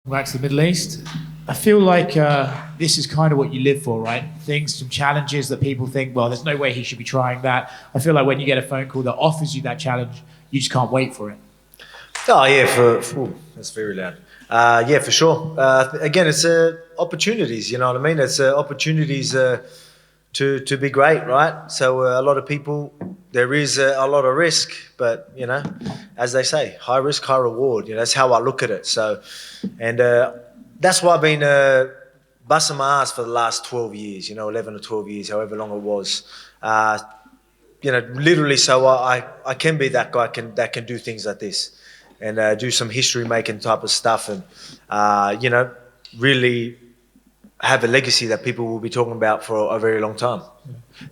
Back to the Middle East. I feel like this is kind of what you live for, right? Things, some challenges that people think, well, there's no way he should be trying that. I feel like when you get a phone call that offers you that challenge, you just can't wait for it. Oh yeah, that's very loud. Yeah, for sure. Again, it's opportunities. You know what I mean? It's opportunities to be great, right? So a lot of people, there is a lot of risk, but as they say, high risk, high reward. That's how I look at it. So, and that's why I've been busting my ass for the last 12 years. 11 or 12 years, however long it was. Literally, so I can be that guy that can do things like this, and do some history making type of stuff, and really have a legacy that people will be talking about for a very long time.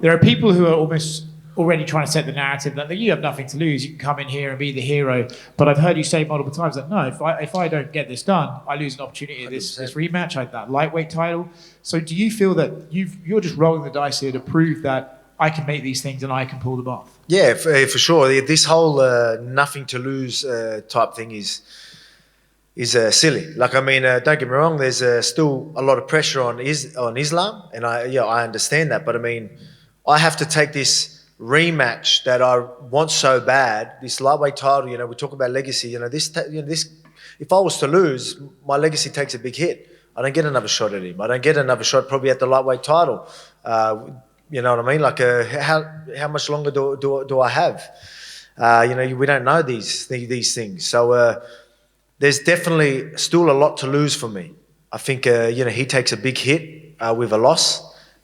There are people who are almost already trying to set the narrative that you have nothing to lose. You can come in here and be the hero. But I've heard you say multiple times that no, if I don't get this done, I lose an opportunity at this rematch, like that lightweight title. So do you feel that you're just rolling the dice here to prove that I can make these things and I can pull them off? Yeah, for sure. This whole nothing to lose type thing is silly. Like, I mean, don't get me wrong. There's still a lot of pressure on Islam, and I understand that. But I mean, I have to take this rematch that I want so bad. This lightweight title. We talk about legacy. This. If I was to lose, my legacy takes a big hit. I don't get another shot at him. I don't get another shot probably at the lightweight title. You know what I mean? Like, how much longer do I have? We don't know these things. So there's definitely still a lot to lose for me. I think he takes a big hit with a loss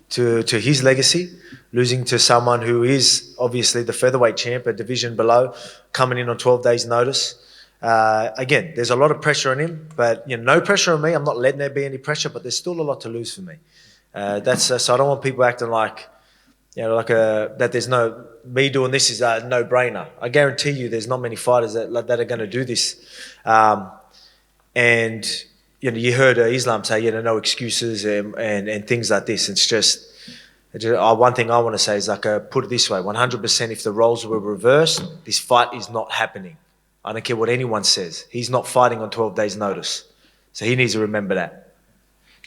to his legacy, losing to someone who is obviously the featherweight champ, a division below, coming in on 12 days' notice. Again, there's a lot of pressure on him, but no pressure on me. I'm not letting there be any pressure, but there's still a lot to lose for me. So I don't want people acting like, that there's me doing this is a no-brainer. I guarantee you there's not many fighters that are going to do this. And you heard Islam say, no excuses and things like this. It's just one thing I want to say is put it this way, 100% if the roles were reversed, this fight is not happening. I don't care what anyone says. He's not fighting on 12 days' notice. So he needs to remember that.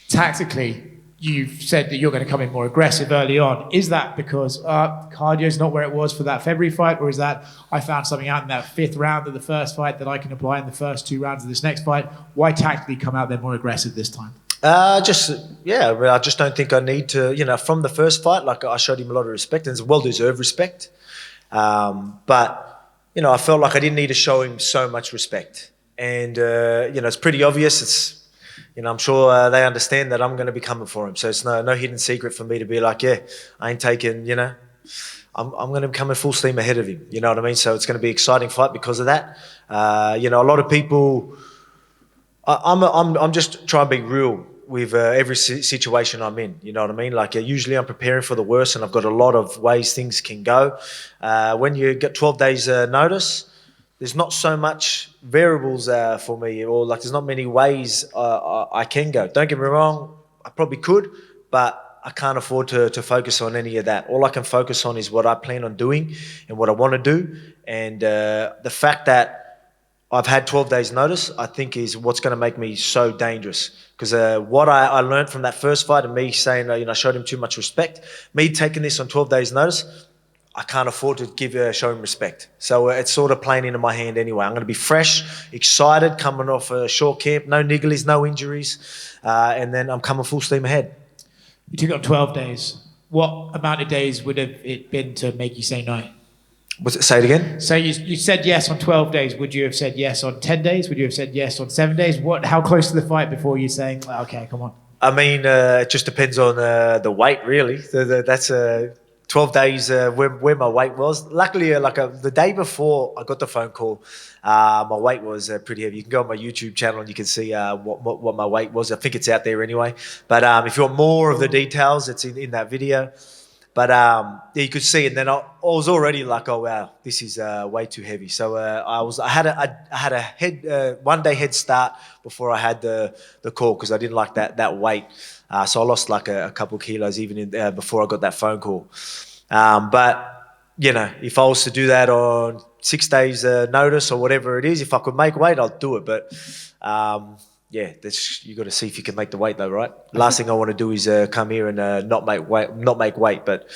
Tactically, you've said that you're going to come in more aggressive early on. Is that because cardio's not where it was for that February fight, or is that I found something out in that 5th round of the first fight that I can apply in the first 2 rounds of this next fight? Why tactically come out there more aggressive this time? I just don't think I need to, from the first fight, like I showed him a lot of respect, and it's well-deserved respect. But, I felt like I didn't need to show him so much respect. And, it's pretty obvious. I'm sure they understand that I'm going to be coming for him. So it's no hidden secret for me to be like, I ain't taking, I'm going to be coming full steam ahead of him. You know what I mean? So it's going to be an exciting fight because of that. A lot of people, I'm just trying to be real with every situation I'm in. You know what I mean? Like usually I'm preparing for the worst, and I've got a lot of ways things can go. When you get 12 days notice, there's not so much variables for me, or like there's not many ways I can go. Don't get me wrong, I probably could, but I can't afford to focus on any of that. All I can focus on is what I plan on doing and what I want to do. And the fact that I've had 12 days notice, I think is what's going to make me so dangerous. Because what I learned from that first fight, and me saying, I showed him too much respect, me taking this on 12 days notice, I can't afford to show him respect. So it's sort of playing into my hand anyway. I'm going to be fresh, excited, coming off a short camp, no nigglies, no injuries, and then I'm coming full steam ahead. You took it on 12 days. What amount of days would have it been to make you say no? Say it again? So you said yes on 12 days. Would you have said yes on 10 days? Would you have said yes on 7 days? How close to the fight before you saying, okay, come on? I mean, it just depends on the weight, really. That's 12 days where my weight was. Luckily, the day before I got the phone call, my weight was pretty heavy. You can go on my YouTube channel and you can see what my weight was. I think it's out there anyway. But if you want more of the details, it's in that video. But you could see, and then I was already like, oh wow, this is way too heavy. So I had a 1 day head start before I had the call, because I didn't like that weight. So I lost like a couple of kilos even before I got that phone call. But if I was to do that on 6 days notice or whatever it is, if I could make weight, I'll do it. But yeah, you got to see if you can make the weight though, right? Last thing I want to do is come here and not make weight. But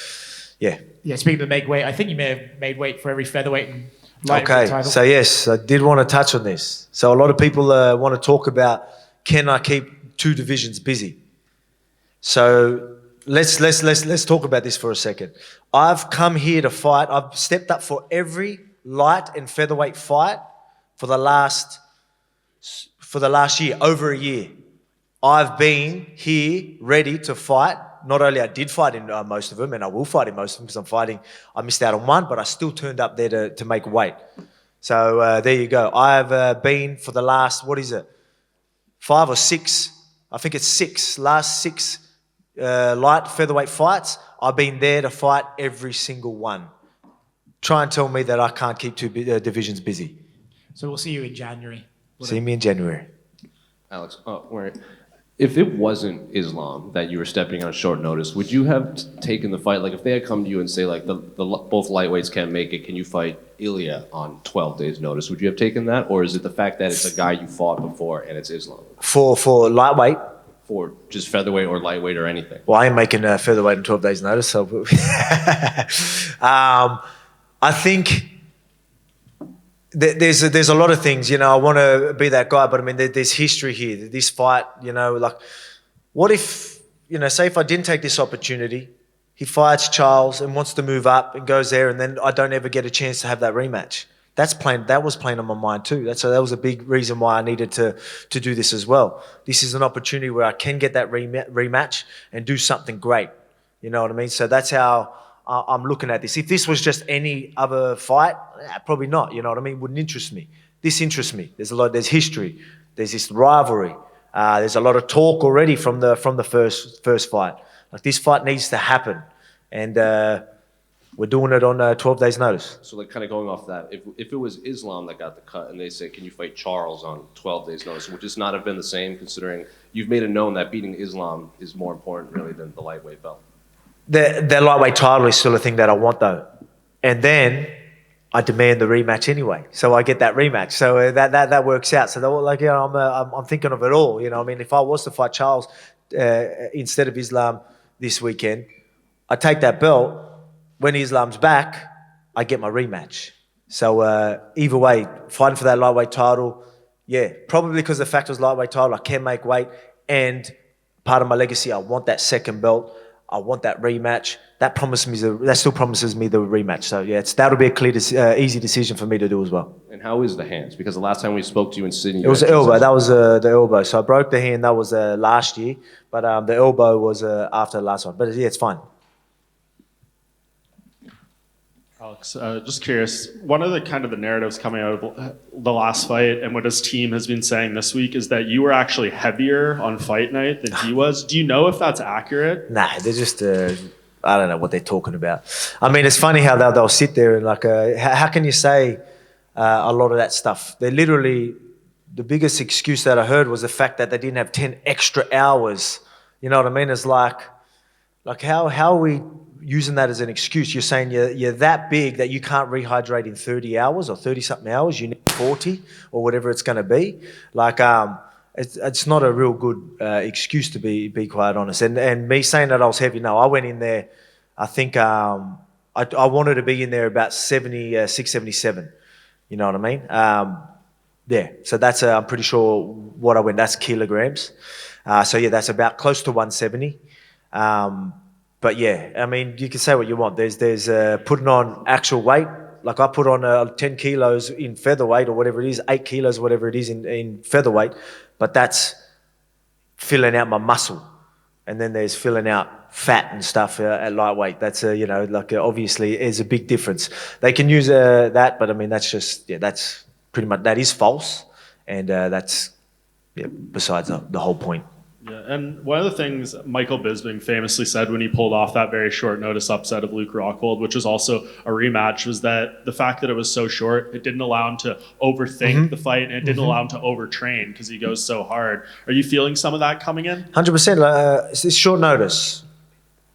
yeah. Yeah, speaking of make weight, I think you may have made weight for every featherweight and lightweight title. So yes, I did want to touch on this. So a lot of people want to talk about, can I keep two divisions busy? So let's talk about this for a second. I've come here to fight. I've stepped up for every light and featherweight fight for the last year, over a year. I've been here ready to fight. Not only I did fight in most of them, and I will fight in most of them because I missed out on one, but I still turned up there to make weight. So there you go. I've been for the last, 5 or 6, I think it's last 6 light featherweight fights. I've been there to fight every single one. Try and tell me that I can't keep two divisions busy. So we'll see you in January. See me in January. Alex, if it wasn't Islam that you were stepping on short notice, would you have taken the fight? Like if they had come to you and say like both lightweights can't make it, can you fight Ilya on 12 days notice? Would you have taken that? Or is it the fact that it's a guy you fought before and it's Islam? For lightweight? For just featherweight or lightweight or anything? Well, I ain't making featherweight in 12 days notice. So I think there's a lot of things, I want to be that guy, but I mean, there's history here. This fight, like, what if, say if I didn't take this opportunity, he fights Charles and wants to move up and goes there, and then I don't ever get a chance to have that rematch. That was playing on my mind too. That was a big reason why I needed to do this as well. This is an opportunity where I can get that rematch and do something great. You know what I mean? So that's how I'm looking at this. If this was just any other fight, probably not. You know what I mean? Wouldn't interest me. This interests me. There's history. There's this rivalry. There's a lot of talk already from the first fight. Like this fight needs to happen, and we're doing it on 12 days notice. So like kind of going off that, if it was Islam that got the cut and they say, can you fight Charles on 12 days notice, would this not have been the same, considering you've made it known that beating Islam is more important really than the lightweight belt? The lightweight title is still a thing that I want though. And then I demand the rematch anyway. So I get that rematch. So that works out. So I'm thinking of it all. I mean, if I was to fight Charles instead of Islam this weekend, I take that belt. When Islam's back, I get my rematch. So either way, fighting for that lightweight title, yeah, probably because the fact was lightweight title, I can make weight, and part of my legacy, I want that second belt. I want that rematch. That still promises me the rematch. So yeah, that'll be a clear, easy decision for me to do as well. And how is the hands? Because the last time we spoke to you in Sydney, it was the elbow. That was the elbow. So I broke the hand. That was last year, but the elbow was after the last one. But yeah, it's fine. Alex, just curious, one of the narratives coming out of the last fight and what his team has been saying this week is that you were actually heavier on fight night than he was. Do you know if that's accurate? Nah, they're just, I don't know what they're talking about. I mean, it's funny how they'll sit there and how can you say a lot of that stuff? They literally, the biggest excuse that I heard was the fact that they didn't have 10 extra hours. You know what I mean? It's like how are we using that as an excuse? You're saying you're that big that you can't rehydrate in 30 hours or 30-something hours. You need 40 or whatever it's going to be. It's not a real good excuse, to be quite honest. And me saying that I was heavy, no, I went in there, I think I wanted to be in there about 76, 77. You know what I mean? Yeah, so that's, I'm pretty sure what I went, that's kilograms. So yeah, that's about close to 170. But yeah, I mean, you can say what you want. There's putting on actual weight. Like I put on 10 kilos in featherweight or whatever it is, 8 kilos, whatever it is in featherweight. But that's filling out my muscle. And then there's filling out fat and stuff at lightweight. That's, obviously is a big difference. They can use that, but I mean, that's pretty much, that is false. And that's besides the whole point. Yeah, and one of the things Michael Bisping famously said when he pulled off that very short notice upset of Luke Rockhold, which was also a rematch, was that the fact that it was so short, it didn't allow him to overthink the fight, and it didn't allow him to overtrain because he goes so hard. Are you feeling some of that coming in? 100%. It's short notice.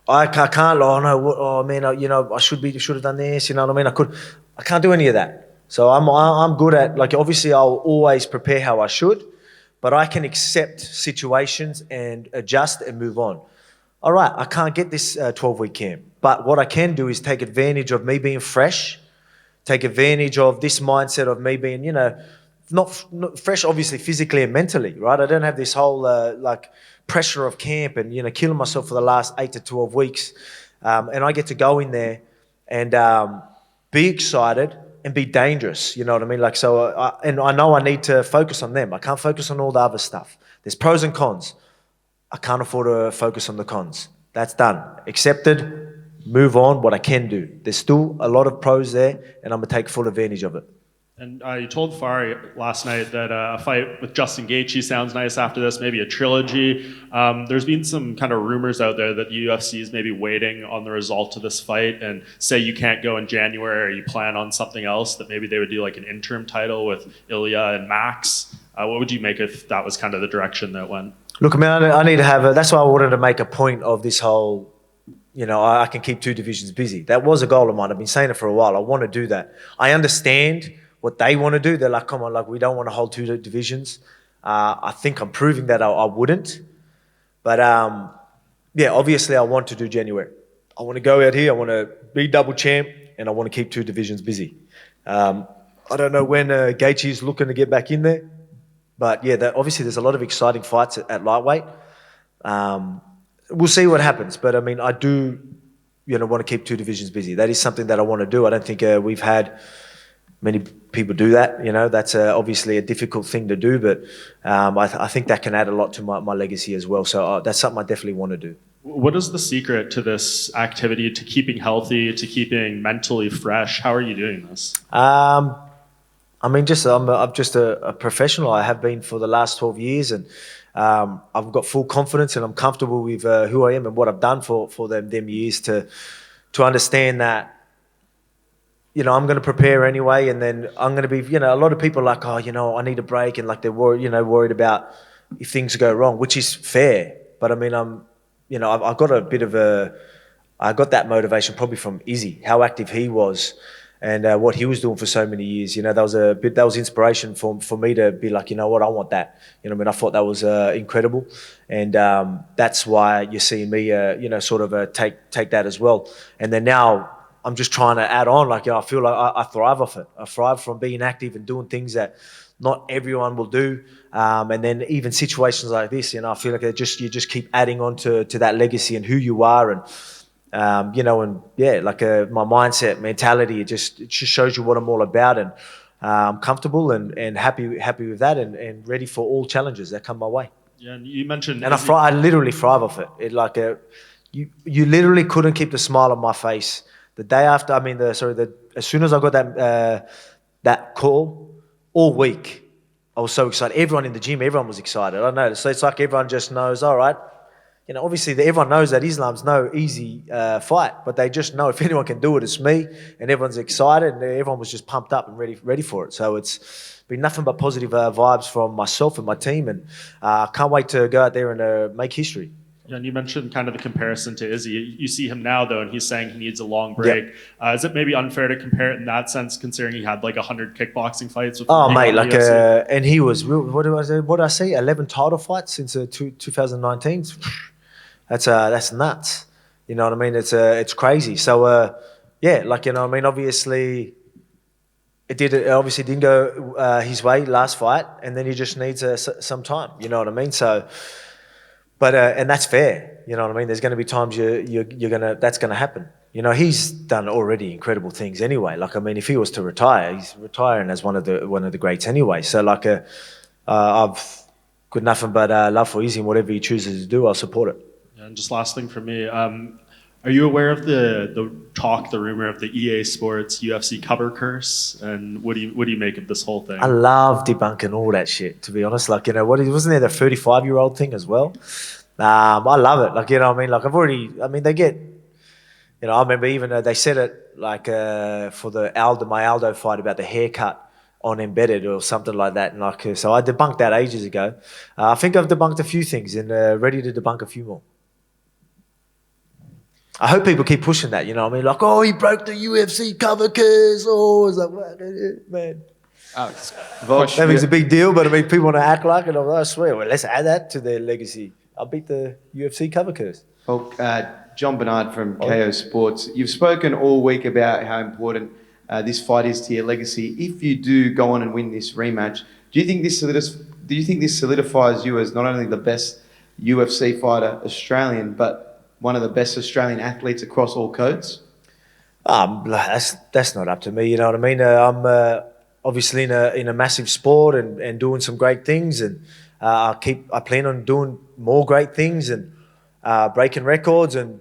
I can't. I should have done this. You know what I mean? I can't do any of that. So I'm good at, obviously I'll always prepare how I should. but I can accept situations and adjust and move on. All right, I can't get this 12-week camp, but what I can do is take advantage of me being fresh, take advantage of this mindset of me being, not fresh, obviously physically and mentally, right? I don't have this whole pressure of camp and killing myself for the last 8 to 12 weeks, and I get to go in there and be excited and be dangerous. You know what I mean? And I know I need to focus on them. I can't focus on all the other stuff. There's pros and cons. I can't afford to focus on the cons. That's done. Accepted. Move on. What I can do. There's still a lot of pros there, and I'm gonna take full advantage of it. And you told Fari last night that a fight with Justin Gaethje sounds nice after this, maybe a trilogy. There's been some kind of rumors out there that the UFC is maybe waiting on the result of this fight, and say you can't go in January or you plan on something else, that maybe they would do like an interim title with Ilya and Max. What would you make if that was kind of the direction that went? Look, I mean, I need to have that's why I wanted to make a point of this whole, I can keep 2 divisions busy. That was a goal of mine. I've been saying it for a while. I want to do that. I understand what they want to do. They're like, come on, we don't want to hold 2 divisions. I think I'm proving that I wouldn't. But obviously I want to do January. I want to go out here, I want to be double champ, and I want to keep 2 divisions busy. I don't know when Gaethje's looking to get back in there. But obviously there's a lot of exciting fights at lightweight. We'll see what happens. But I mean, I do, want to keep 2 divisions busy. That is something that I want to do. I don't think we've had many people do that. That's obviously a difficult thing to do, but I think that can add a lot to my legacy as well. So that's something I definitely want to do. What is the secret to this activity, to keeping healthy, to keeping mentally fresh? How are you doing this? I'm just a professional. I have been for the last 12 years, and I've got full confidence, and I'm comfortable with who I am and what I've done for them years to understand that, I'm going to prepare anyway, and then I'm going to be, a lot of people are like, oh, I need a break, and like they're worried about if things go wrong, which is fair. But I mean, I've got I got that motivation probably from Izzy, how active he was, and what he was doing for so many years. That was inspiration for me to be like, what, I want that. I thought that was incredible, and that's why you're seeing me, sort of take that as well. And then now I'm just trying to add on. I feel like I thrive off it. I thrive from being active and doing things that not everyone will do. And then even situations like this, I feel like you just keep adding on to that legacy and who you are, and my mindset, mentality, it just shows you what I'm all about, and I'm comfortable and happy with that, and ready for all challenges that come my way. Yeah, and you mentioned, and I literally thrive off it. You literally couldn't keep the smile on my face the day after. As soon as I got that call, all week I was so excited. Everyone in the gym, everyone was excited. I noticed. So it's like everyone just knows, all right. Obviously everyone knows that Islam's no easy fight, but they just know if anyone can do it, it's me, and everyone's excited, and everyone was just pumped up and ready for it. So it's been nothing but positive vibes from myself and my team, and I can't wait to go out there and make history. Yeah, and you mentioned kind of the comparison to Izzy. You see him now, though, and he's saying he needs a long break. Yep. Is it maybe unfair to compare it in that sense, considering he had like 100 kickboxing fights? And he was, what did I say? 11 title fights since 2019. That's nuts. You know what I mean? It's crazy. So obviously it obviously didn't go his way last fight, and then he just needs some time. You know what I mean? So, but and that's fair. You know what I mean? There's going to be times that's going to happen. He's done already incredible things anyway. If he was to retire, he's retiring as one of the greats anyway. So I've got nothing but love for Izzy, and whatever he chooses to do, I'll support it. And just last thing for me, are you aware of the rumor of the EA Sports UFC cover curse? And what do you make of this whole thing? I love debunking all that shit, to be honest. Wasn't there the 35-year-old thing as well? I love it. They get, I remember even they said it for my Aldo fight about the haircut on Embedded or something like that. And so I debunked that ages ago. I think I've debunked a few things, and ready to debunk a few more. I hope people keep pushing that, he broke the UFC cover curse. Oh, it's like, man. Alex, That means a big deal, but I mean, people want to act like it. I swear, well, let's add that to their legacy. I'll beat the UFC cover curse. Well, John Bernard from KO Sports, you've spoken all week about how important this fight is to your legacy. If you do go on and win this rematch, do you think this solidifies you as not only the best UFC fighter Australian, but one of the best Australian athletes across all codes? That's not up to me. You know what I mean? I'm obviously in a massive sport and doing some great things, and I plan on doing more great things and breaking records, and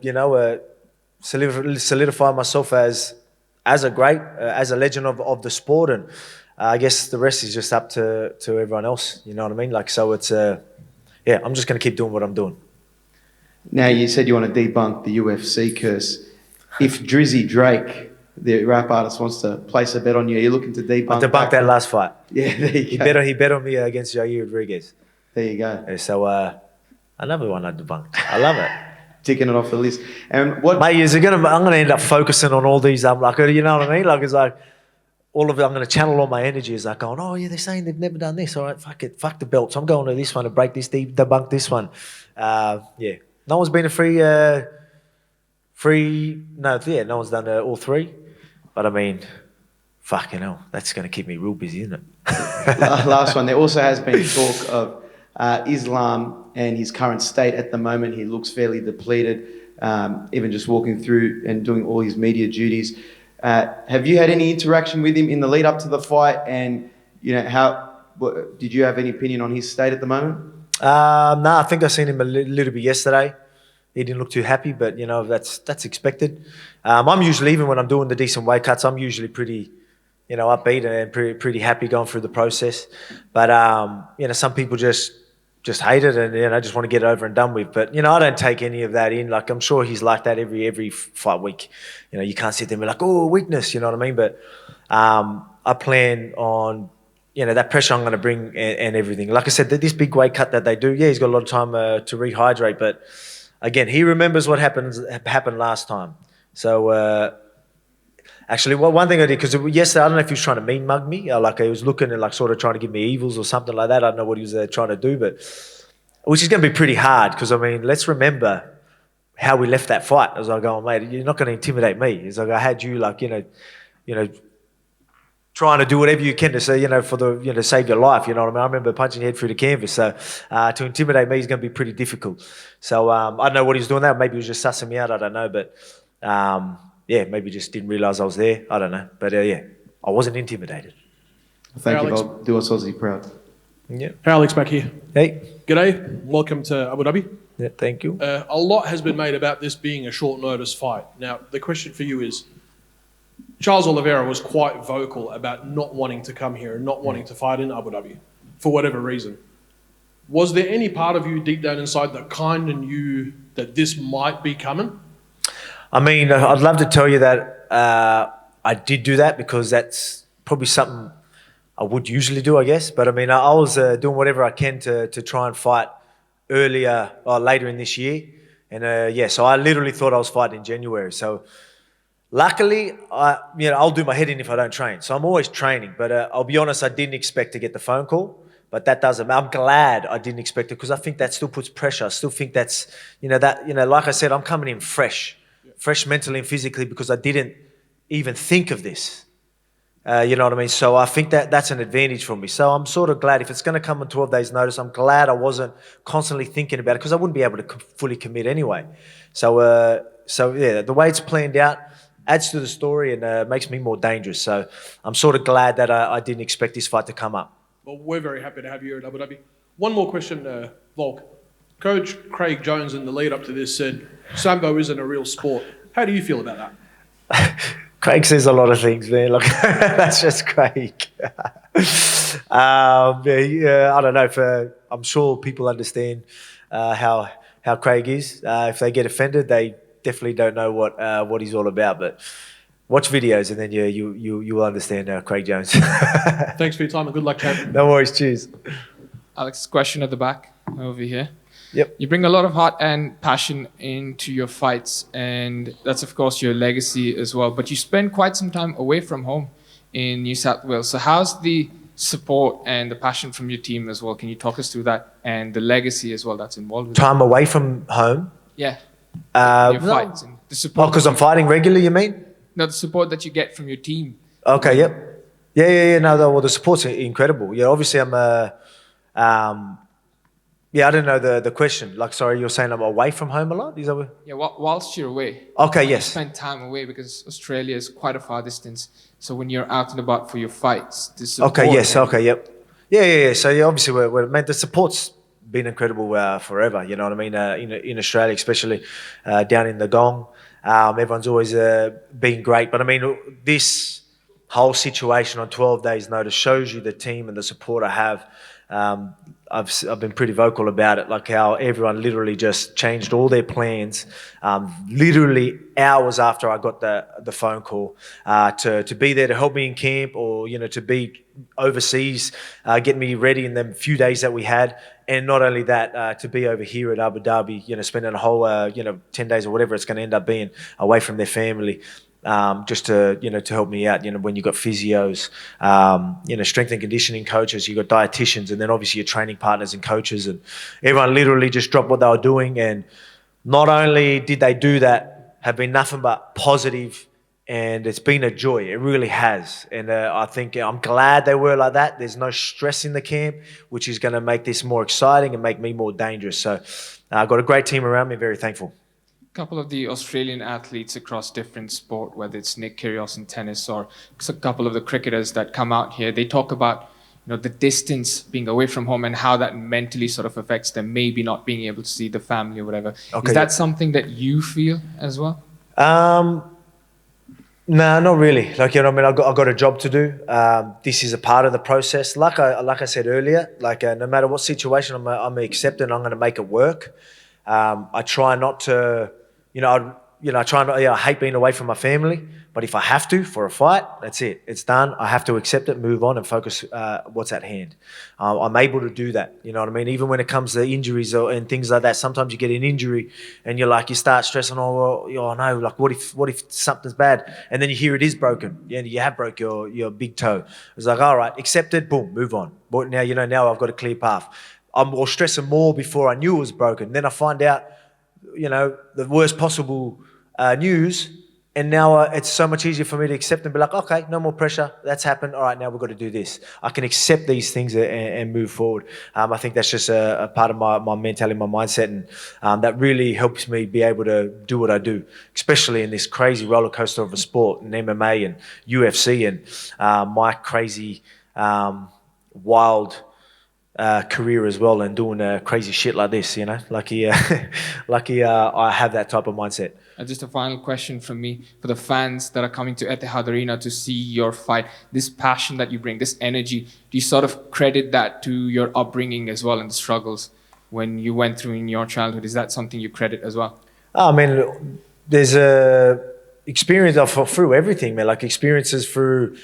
solidify myself as a great, as a legend of the sport. And I guess the rest is just up to everyone else. You know what I mean? Like, so it's I'm just going to keep doing what I'm doing. Now, you said you want to debunk the UFC curse. If Drizzy Drake, the rap artist, wants to place a bet on you, are you looking to debunk? I debunked that last fight. Yeah, there you go. He bet on me against Jair Rodriguez. There you go. So another one I debunked. I love it. Ticking it off the list. And what? Mate, I'm gonna end up focusing on all these. Like, you know what I mean? Like, it's like all of it. I'm gonna channel all my energy. Is like going, oh yeah, they're saying they've never done this. All right, fuck it, fuck the belts. I'm going to this one to break this, debunk this one. Yeah, no one's been a no one's done all three. But I mean, fucking hell, that's gonna keep me real busy, isn't it? Last one. There also has been talk of Islam and his current state at the moment. He looks fairly depleted, even just walking through and doing all his media duties. Have you had any interaction with him in the lead up to the fight? And did you have any opinion on his state at the moment? No, I think I seen him a little bit yesterday. He didn't look too happy, but that's expected. I'm usually, even when I'm doing the decent weight cuts, I'm usually pretty, upbeat and pretty happy going through the process. But some people just hate it and just want to get it over and done with. But I don't take any of that in. Like, I'm sure he's like that every fight week. You can't sit there and be like, oh, weakness. You know what I mean? But I plan on that pressure I'm going to bring and everything. Like I said, this big weight cut that they do, he's got a lot of time to rehydrate. But again, he remembers what happened last time. So actually, one thing I did, because yesterday, I don't know if he was trying to mean mug me, like he was looking and like sort of trying to give me evils or something like that. I don't know what he was trying to do, but which is going to be pretty hard, because I mean, let's remember how we left that fight. I was like, oh mate, you're not going to intimidate me. It's like I had you like trying to do whatever you can to say for the save your life. You know what I mean? I remember punching your head through the canvas. So to intimidate me is going to be pretty difficult. So I don't know what he was doing there. Maybe he was just sussing me out. I don't know, but. Maybe just didn't realise I was there. I don't know. But I wasn't intimidated. Thank you, Bob. Do us Aussie proud. Yeah. Alex back here. Hey. G'day. Welcome to Abu Dhabi. Yeah, thank you. A lot has been made about this being a short notice fight. Now, the question for you is, Charles Oliveira was quite vocal about not wanting to come here and not wanting to fight in Abu Dhabi for whatever reason. Was there any part of you deep down inside that kind of knew that this might be coming? I mean, I'd love to tell you that I did do that, because that's probably something I would usually do, I guess. But I mean, I was doing whatever I can to try and fight later in this year. And so I literally thought I was fighting in January. So luckily, I'll do my head in if I don't train. So I'm always training. But I'll be honest, I didn't expect to get the phone call. But that doesn't. I'm glad I didn't expect it, because I think that still puts pressure. I still think that's, like I said, I'm coming in fresh mentally and physically, because I didn't even think of this. You know what I mean? So I think that's an advantage for me. So I'm sort of glad if it's going to come on 12 days notice, I'm glad I wasn't constantly thinking about it, because I wouldn't be able to fully commit anyway. So the way it's planned out adds to the story and makes me more dangerous. So I'm sort of glad that I didn't expect this fight to come up. Well, we're very happy to have you here at Abu Dhabi. One more question, Volk. Coach Craig Jones in the lead up to this said, Sambo isn't a real sport. How do you feel about that? Craig says a lot of things, man. Like, that's just Craig. I don't know. I'm sure people understand how Craig is. If they get offended, they definitely don't know what he's all about. But watch videos, and then you will understand Craig Jones. Thanks for your time and good luck, champion. No worries. Cheers. Alex, question at the back over here. Yep. You bring a lot of heart and passion into your fights, and that's of course your legacy as well. But you spend quite some time away from home in New South Wales. So how's the support and the passion from your team as well. Can you talk us through that and the legacy as well that's involved with Time away from home. it? Yeah. Your No. fights and the support. Because I'm fighting regularly, you mean? No, the support that you get from your team. Okay, yep. Yeah. Well, the support's incredible. Yeah, obviously I'm I don't know the question. Like, sorry, you're saying I'm away from home a lot? Is that what? Yeah, whilst you're away. Okay, You yes. spend time away because Australia is quite a far distance. So when you're out and about for your fights, the support. Okay, yes, and- okay, yep. Yeah. So yeah, obviously, man, the support's been incredible forever. You know what I mean? In Australia, especially down in the Gong, everyone's always been great. But I mean, this whole situation on 12 days' notice shows you the team and the support I have. I've been pretty vocal about it, like how everyone literally just changed all their plans, literally hours after I got the phone call, to be there to help me in camp, or to be overseas, getting me ready in the few days that we had, and not only that, to be over here at Abu Dhabi, spending a whole 10 days or whatever it's going to end up being away from their family. Just to help me out. When you got physios, strength and conditioning coaches, you got dietitians, and then obviously your training partners and coaches, and everyone literally just dropped what they were doing. And not only did they do that, have been nothing but positive, and it's been a joy. It really has. And I think I'm glad they were like that. There's no stress in the camp, which is going to make this more exciting and make me more dangerous. So I've got a great team around me. Very thankful. Couple of the Australian athletes across different sport, whether it's Nick Kyrgios in tennis or a couple of the cricketers that come out here, they talk about the distance, being away from home, and how that mentally sort of affects them, maybe not being able to see the family or whatever. Okay, Is that something that you feel as well? No, not really. Like, I mean, I've got a job to do. This is a part of the process. Like I said earlier, no matter what situation I'm accepting, I'm going to make it work. I try not to, I hate being away from my family, but if I have to for a fight, that's it. It's done. I have to accept it, move on, and focus what's at hand. I'm able to do that. You know what I mean? Even when it comes to injuries and things like that, sometimes you get an injury and you start stressing, no, what if something's bad? And then you hear it is broken. Yeah, you have broke your big toe. It's like, all right, accepted, boom, move on. But now, now I've got a clear path. I was stressing more before I knew it was broken. Then I find out, the worst possible news, and now it's so much easier for me to accept and be like, okay, no more pressure. That's happened. All right, now we've got to do this. I can accept these things and move forward. I think that's just a part of my mentality, my mindset, and that really helps me be able to do what I do, especially in this crazy roller coaster of a sport, and MMA and UFC, and my crazy, wild career as well, and doing crazy shit like this, lucky I have that type of mindset. Just a final question from me for the fans that are coming to Etihad Arena to see your fight. This passion that you bring, this energy, do you sort of credit that to your upbringing as well and the struggles when you went through in your childhood? Is that something you credit as well? I mean, there's a experience through everything, man. Like experiences through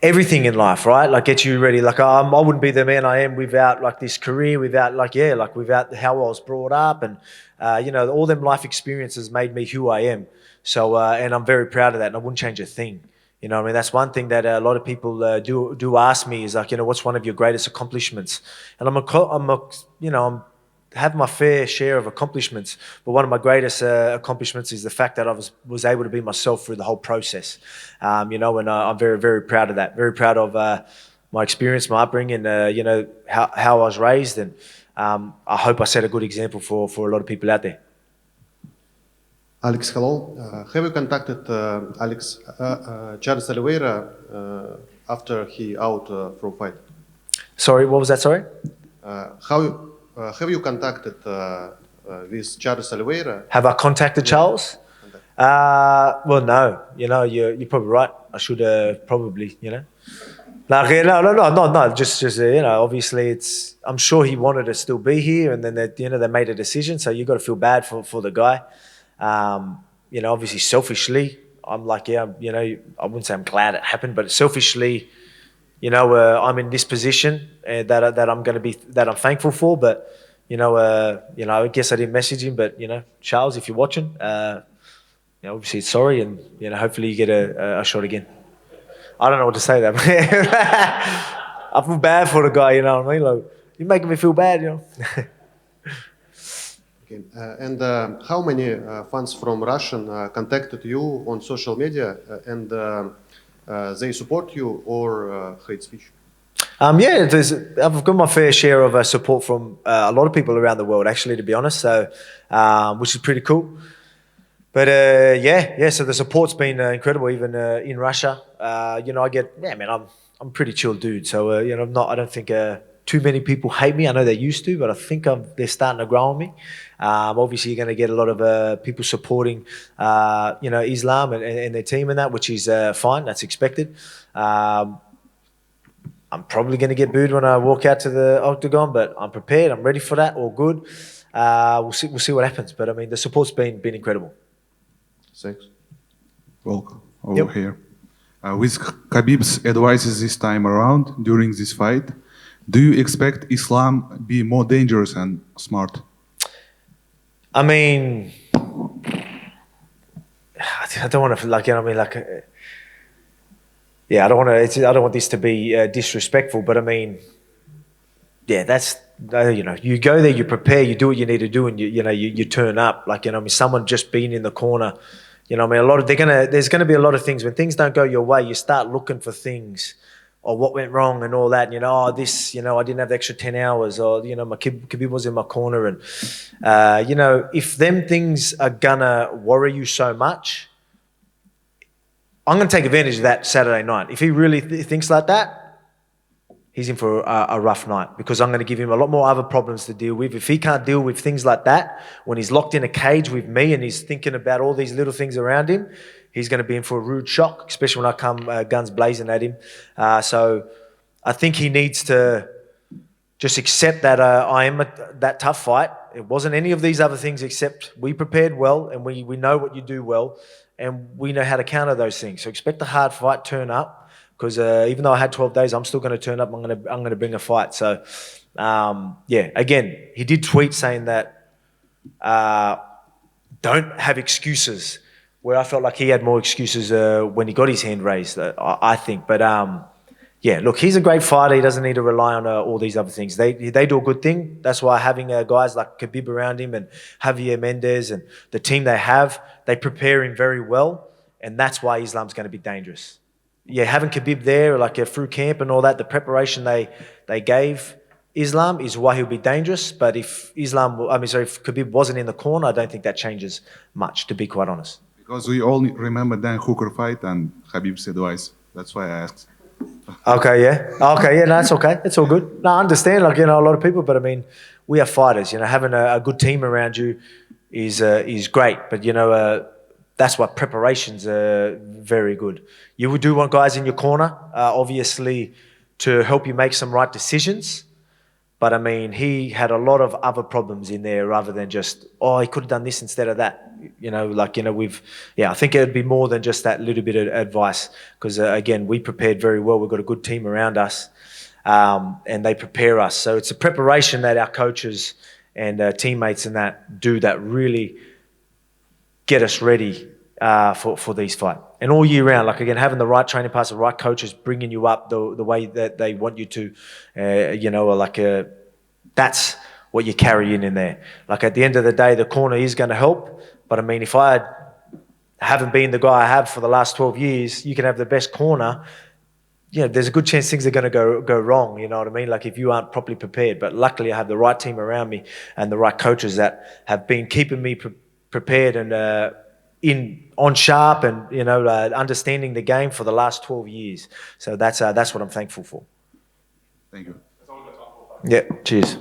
everything in life, right? Like get you ready. Like I wouldn't be the man I am without this career, without how I was brought up, and all them life experiences made me who I am. So and I'm very proud of that, and I wouldn't change a thing. I mean, that's one thing that a lot of people do ask me is what's one of your greatest accomplishments? And I'm have my fair share of accomplishments, but one of my greatest accomplishments is the fact that I was able to be myself through the whole process. And I'm very, very proud of that. Very proud of my experience, my upbringing, how I was raised, and I hope I set a good example for a lot of people out there. Alex, hello. Have you contacted Charles Oliveira after he out from fight? Sorry, what was that? Sorry. Have you contacted with Charles Oliveira? Have I contacted Charles? Well, no. You're probably right. I should probably, No. Just obviously I'm sure he wanted to still be here, and then they made a decision. So you got to feel bad for the guy. Obviously selfishly, I'm like, I wouldn't say I'm glad it happened, but selfishly, I'm in this position that I'm thankful for. But I guess I didn't message him. But Charles, if you're watching, obviously sorry, and hopefully you get a shot again. I don't know what to say there. I feel bad for the guy, you know what I mean? Like, you're making me feel bad, you know. Okay. And how many fans from Russian contacted you on social media and they support you or hate speech? Yeah, I've got my fair share of support from a lot of people around the world, actually, to be honest. So, which is pretty cool. But so the support's been incredible, even in Russia. You know, I'm a pretty chill dude. So, you know, I don't think too many people hate me. I know they used to, but I think they're starting to grow on me. Obviously, you're going to get a lot of people supporting, you know, Islam and their team and that, which is fine. That's expected. I'm probably going to get booed when I walk out to the octagon, but I'm prepared. I'm ready for that. All good. We'll see what happens. But I mean, the support's been incredible. Thanks. Welcome over here. With Khabib's advices this time around during this fight, do you expect Islam be more dangerous and smart? I mean, I don't want to, like, you know what I mean, like. Yeah, I don't want this to be disrespectful, but I mean, yeah, that's you know, you go there, you prepare, you do what you need to do, and you turn up. Like, you know, I mean, someone just being in the corner, you know, I mean, there's gonna be a lot of things when things don't go your way. You start looking for things, or what went wrong and all that. And, you know, I didn't have the extra 10 hours, or you know, my Khabib was in my corner, and you know, if them things are gonna worry you so much, I'm going to take advantage of that Saturday night. If he really thinks like that, he's in for a rough night, because I'm going to give him a lot more other problems to deal with. If he can't deal with things like that, when he's locked in a cage with me and he's thinking about all these little things around him, he's going to be in for a rude shock, especially when I come guns blazing at him. So I think he needs to just accept that I am that tough fight. It wasn't any of these other things, except we prepared well, and we know what you do well. And we know how to counter those things. So expect a hard fight, turn up, because even though I had 12 days, I'm still going to turn up. I'm going to bring a fight. So, yeah, again, he did tweet saying that don't have excuses, where I felt like he had more excuses when he got his hand raised, I think. But, yeah, look, he's a great fighter. He doesn't need to rely on all these other things. They do a good thing. That's why having guys like Khabib around him and Javier Mendez and the team they have, they prepare him very well, and that's why Islam's going to be dangerous. Yeah, having Khabib there, like through camp and all that, the preparation they gave Islam is why he'll be dangerous. But if if Khabib wasn't in the corner, I don't think that changes much, to be quite honest. Because we all remember Dan Hooker fight and Khabib's advice. That's why I asked. Okay, yeah. Okay, yeah, no, that's okay. It's all good. No, I understand, like, you know, a lot of people, but I mean, we are fighters, you know, having a good team around you is great. But, you know, that's why preparation's very good. You would do want guys in your corner, obviously, to help you make some right decisions. But, I mean, he had a lot of other problems in there rather than just, he could have done this instead of that. You know, like, you know, I think it would be more than just that little bit of advice. Because, again, we prepared very well. We've got a good team around us, and they prepare us. So it's a preparation that our coaches and teammates and that do that really get us ready for these fights. And all year round, like, again, having the right training partners, the right coaches bringing you up the way that they want you to, you know, like, that's what you carry in there. Like, at the end of the day, the corner is going to help. But, I mean, if I haven't been the guy I have for the last 12 years, you can have the best corner. You know, there's a good chance things are going to go wrong, you know what I mean? Like, if you aren't properly prepared. But luckily, I have the right team around me and the right coaches that have been keeping me prepared and on sharp and, you know, understanding the game for the last 12 years. So that's what I'm thankful for. Thank you. Yeah, cheers.